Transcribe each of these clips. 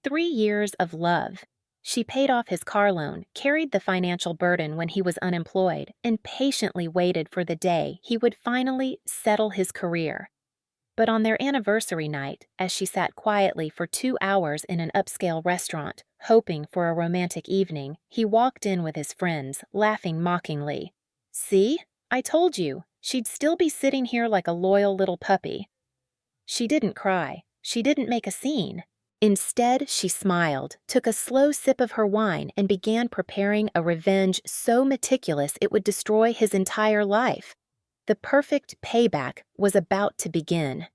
3 years of love. She paid off his car loan, carried the financial burden when he was unemployed, and patiently waited for the day he would finally settle his career. But on their anniversary night, as she sat quietly for 2 hours in an upscale restaurant, hoping for a romantic evening, he walked in with his friends, laughing mockingly. "See? I told you. She'd still be sitting here like a loyal little puppy." She didn't cry. She didn't make a scene. Instead, she smiled, took a slow sip of her wine, and began preparing a revenge so meticulous it would destroy his entire life. The perfect payback was about to begin.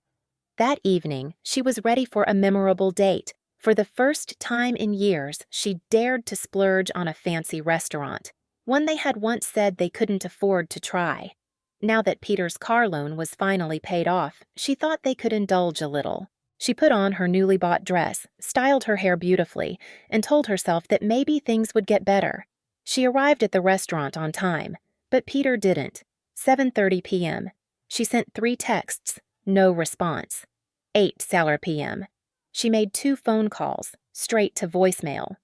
That evening, she was ready for a memorable date. For the first time in years, she dared to splurge on a fancy restaurant, one they had once said they couldn't afford to try. Now that Peter's car loan was finally paid off, she thought they could indulge a little. She put on her newly bought dress, styled her hair beautifully, and told herself that maybe things would get better. She arrived at the restaurant on time, but Peter didn't. 7:30 p.m. She sent 3 texts, no response. 8 p.m. She made 2 phone calls, straight to voicemail.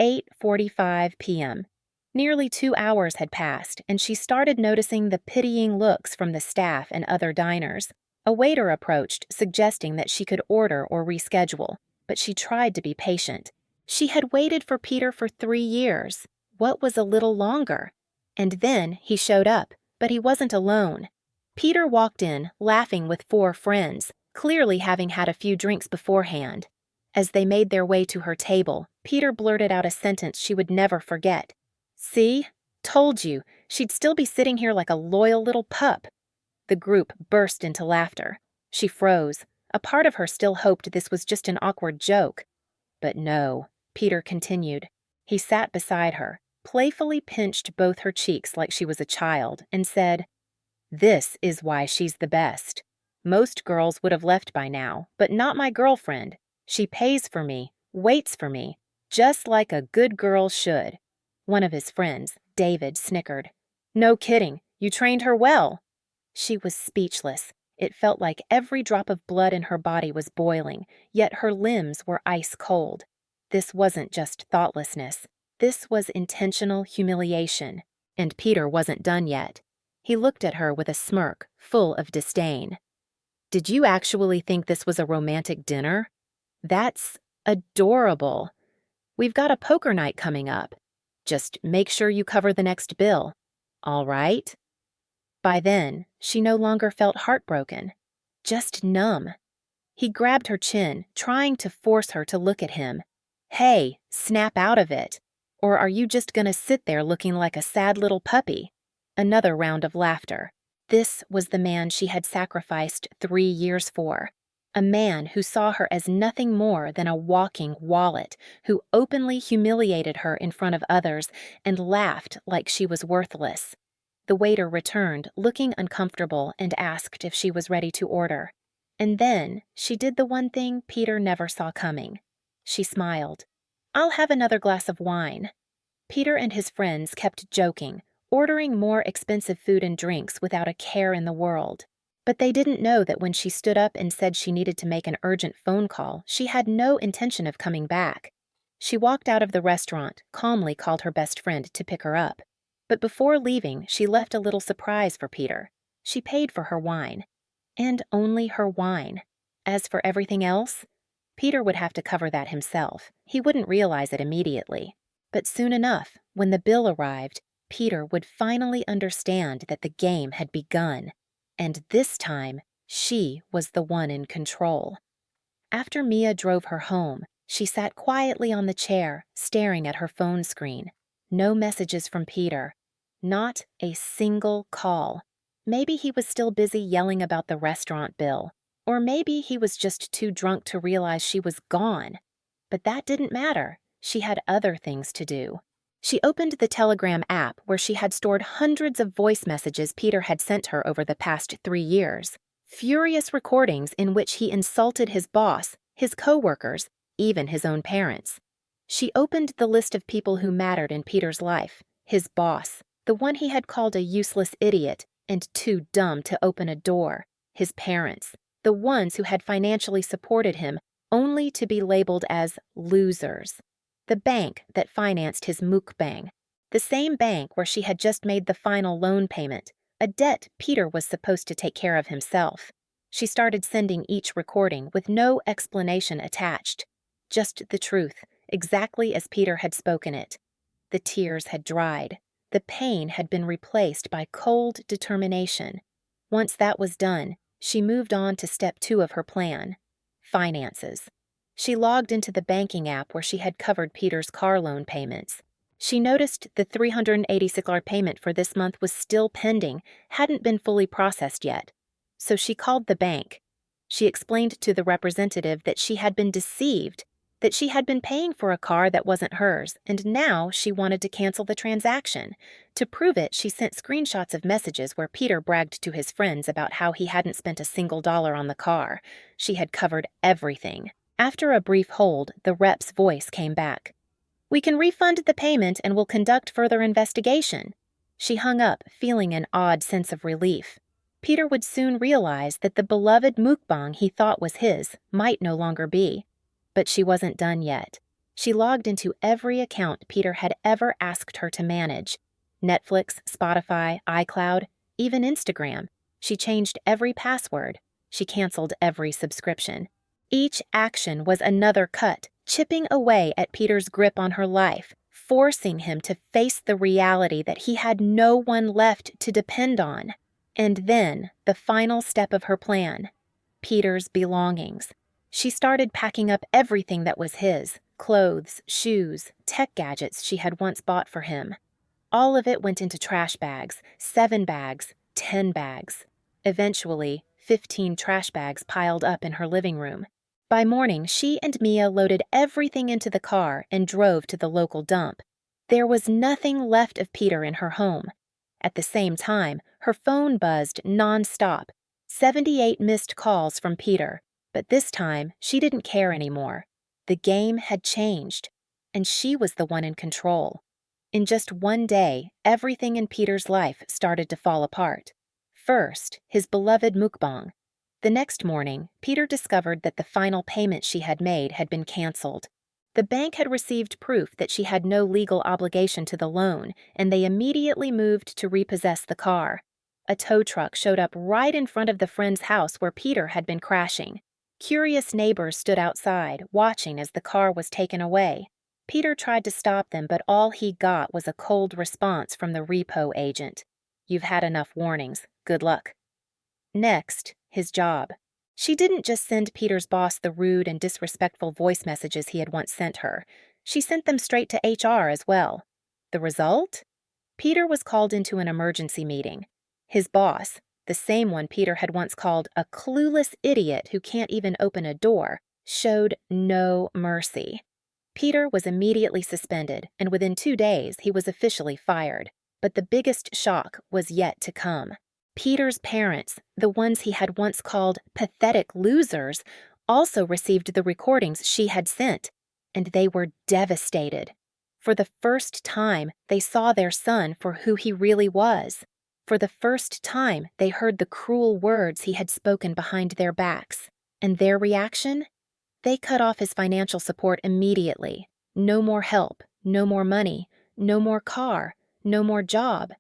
8:45 p.m. Nearly 2 hours had passed, and she started noticing the pitying looks from the staff and other diners. A waiter approached, suggesting that she could order or reschedule, but she tried to be patient. She had waited for Peter for 3 years. What was a little longer? And then he showed up, but he wasn't alone. Peter walked in, laughing with 4 friends, clearly having had a few drinks beforehand. As they made their way to her table, Peter blurted out a sentence she would never forget. "See? Told you. She'd still be sitting here like a loyal little pup." The group burst into laughter. She froze. A part of her still hoped this was just an awkward joke. But no, Peter continued. He sat beside her, playfully pinched both her cheeks like she was a child, and said, "This is why she's the best. Most girls would have left by now, but not my girlfriend. She pays for me, waits for me, just like a good girl should." One of his friends, David, snickered. "No kidding, you trained her well." She was speechless. It felt like every drop of blood in her body was boiling, yet her limbs were ice cold. This wasn't just thoughtlessness. This was intentional humiliation. And Peter wasn't done yet. He looked at her with a smirk, full of disdain. "Did you actually think this was a romantic dinner? That's adorable. We've got a poker night coming up. Just make sure you cover the next bill. All right?" By then, she no longer felt heartbroken, just numb. He grabbed her chin, trying to force her to look at him. "Hey, snap out of it. Or are you just gonna sit there looking like a sad little puppy?" Another round of laughter. This was the man she had sacrificed 3 years for. A man who saw her as nothing more than a walking wallet, who openly humiliated her in front of others and laughed like she was worthless. The waiter returned, looking uncomfortable, and asked if she was ready to order. And then she did the one thing Peter never saw coming. She smiled. "I'll have another glass of wine." Peter and his friends kept joking, ordering more expensive food and drinks without a care in the world. But they didn't know that when she stood up and said she needed to make an urgent phone call, she had no intention of coming back. She walked out of the restaurant, calmly called her best friend to pick her up. But before leaving, she left a little surprise for Peter. She paid for her wine. And only her wine. As for everything else, Peter would have to cover that himself. He wouldn't realize it immediately. But soon enough, when the bill arrived, Peter would finally understand that the game had begun. And this time, she was the one in control. After Mia drove her home, she sat quietly on the chair, staring at her phone screen. No messages from Peter. Not a single call. Maybe he was still busy yelling about the restaurant bill. Or maybe he was just too drunk to realize she was gone. But that didn't matter. She had other things to do. She opened the Telegram app where she had stored hundreds of voice messages Peter had sent her over the past 3 years. Furious recordings in which he insulted his boss, his coworkers, even his own parents. She opened the list of people who mattered in Peter's life. His boss, the one he had called a useless idiot and too dumb to open a door. His parents, the ones who had financially supported him, only to be labeled as losers. The bank that financed his mukbang. The same bank where she had just made the final loan payment, a debt Peter was supposed to take care of himself. She started sending each recording with no explanation attached. Just the truth, exactly as Peter had spoken it. The tears had dried. The pain had been replaced by cold determination. Once that was done, she moved on to step 2 of her plan: finances. She logged into the banking app where she had covered Peter's car loan payments. She noticed the $386 payment for this month was still pending, hadn't been fully processed yet. So she called the bank. She explained to the representative that she had been deceived, that she had been paying for a car that wasn't hers, and now she wanted to cancel the transaction. To prove it, she sent screenshots of messages where Peter bragged to his friends about how he hadn't spent a single dollar on the car. She had covered everything. After a brief hold, the rep's voice came back. "We can refund the payment and will conduct further investigation." She hung up, feeling an odd sense of relief. Peter would soon realize that the beloved mukbang he thought was his might no longer be. But she wasn't done yet. She logged into every account Peter had ever asked her to manage: Netflix, Spotify, iCloud, even Instagram. She changed every password. She canceled every subscription. Each action was another cut, chipping away at Peter's grip on her life, forcing him to face the reality that he had no one left to depend on. And then, the final step of her plan: Peter's belongings. She started packing up everything that was his: clothes, shoes, tech gadgets she had once bought for him. All of it went into trash bags: 7 bags, 10 bags. Eventually, 15 trash bags piled up in her living room. By morning, she and Mia loaded everything into the car and drove to the local dump. There was nothing left of Peter in her home. At the same time, her phone buzzed nonstop. 78 missed calls from Peter. But this time, she didn't care anymore. The game had changed, and she was the one in control. In just one day, everything in Peter's life started to fall apart. First, his beloved mukbang. The next morning, Peter discovered that the final payment she had made had been canceled. The bank had received proof that she had no legal obligation to the loan, and they immediately moved to repossess the car. A tow truck showed up right in front of the friend's house where Peter had been crashing. Curious neighbors stood outside, watching as the car was taken away. Peter tried to stop them, but all he got was a cold response from the repo agent: "You've had enough warnings. Good luck." Next, his job. She didn't just send Peter's boss the rude and disrespectful voice messages he had once sent her. She sent them straight to HR as well. The result? Peter was called into an emergency meeting. His boss, the same one Peter had once called a clueless idiot who can't even open a door, showed no mercy. Peter was immediately suspended, and within 2 days he was officially fired. But the biggest shock was yet to come. Peter's parents, the ones he had once called pathetic losers, also received the recordings she had sent, and they were devastated. For the first time, they saw their son for who he really was. For the first time, they heard the cruel words he had spoken behind their backs. And their reaction? They cut off his financial support immediately. No more help, no more money, no more car, no more job.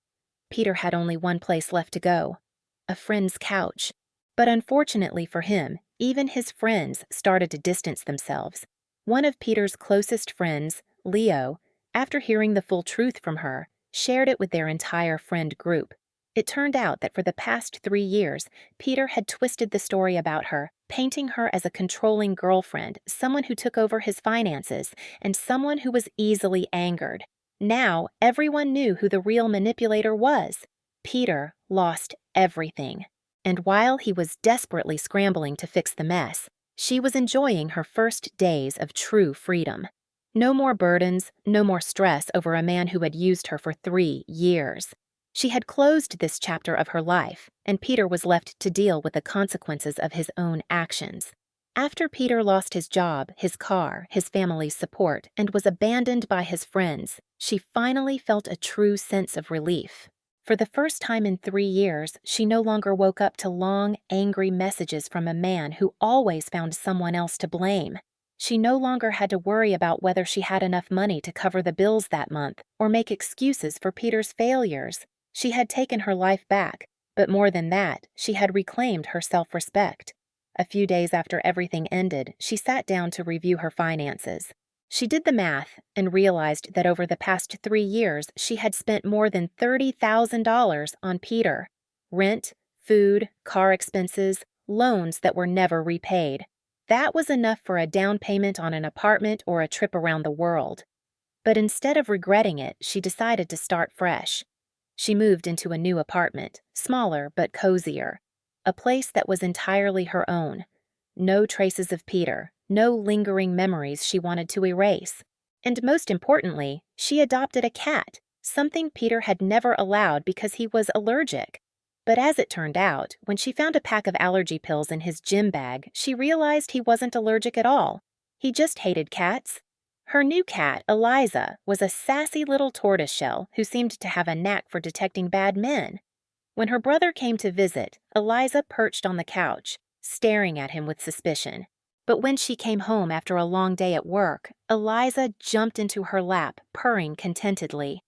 Peter had only one place left to go: a friend's couch. But unfortunately for him, even his friends started to distance themselves. One of Peter's closest friends, Leo, after hearing the full truth from her, shared it with their entire friend group. It turned out that for the past 3 years, Peter had twisted the story about her, painting her as a controlling girlfriend, someone who took over his finances, and someone who was easily angered. Now, everyone knew who the real manipulator was. Peter lost everything. And while he was desperately scrambling to fix the mess, she was enjoying her first days of true freedom. No more burdens, no more stress over a man who had used her for 3 years. She had closed this chapter of her life, and Peter was left to deal with the consequences of his own actions. After Peter lost his job, his car, his family's support, and was abandoned by his friends, she finally felt a true sense of relief. For the first time in 3 years, she no longer woke up to long, angry messages from a man who always found someone else to blame. She no longer had to worry about whether she had enough money to cover the bills that month or make excuses for Peter's failures. She had taken her life back, but more than that, she had reclaimed her self-respect. A few days after everything ended, she sat down to review her finances. She did the math and realized that over the past 3 years, she had spent more than $30,000 on Peter. Rent, food, car expenses, loans that were never repaid. That was enough for a down payment on an apartment or a trip around the world. But instead of regretting it, she decided to start fresh. She moved into a new apartment, smaller but cozier. A place that was entirely her own. No traces of Peter, no lingering memories she wanted to erase. And most importantly, she adopted a cat, something Peter had never allowed because he was allergic. But as it turned out, when she found a pack of allergy pills in his gym bag, she realized he wasn't allergic at all. He just hated cats. Her new cat, Eliza, was a sassy little tortoiseshell who seemed to have a knack for detecting bad men. When her brother came to visit, Eliza perched on the couch, staring at him with suspicion. But when she came home after a long day at work, Eliza jumped into her lap, purring contentedly.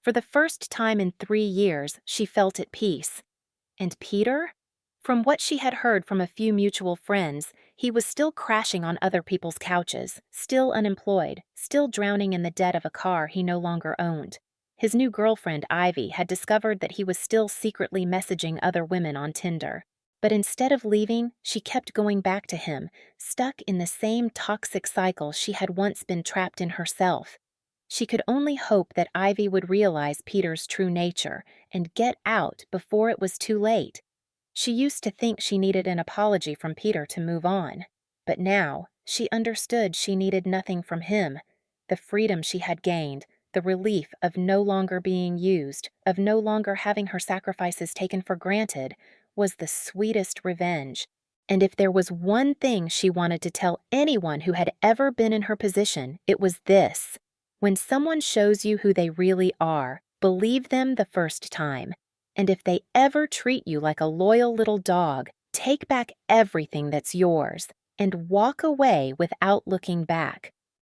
For the first time in 3 years, she felt at peace. And Peter? From what she had heard from a few mutual friends, he was still crashing on other people's couches, still unemployed, still drowning in the debt of a car he no longer owned. His new girlfriend, Ivy, had discovered that he was still secretly messaging other women on Tinder. But instead of leaving, she kept going back to him, stuck in the same toxic cycle she had once been trapped in herself. She could only hope that Ivy would realize Peter's true nature and get out before it was too late. She used to think she needed an apology from Peter to move on. But now, she understood she needed nothing from him. The freedom she had gained, the relief of no longer being used, of no longer having her sacrifices taken for granted, was the sweetest revenge. And if there was one thing she wanted to tell anyone who had ever been in her position, it was this. When someone shows you who they really are, believe them the first time. And if they ever treat you like a loyal little dog, take back everything that's yours and walk away without looking back.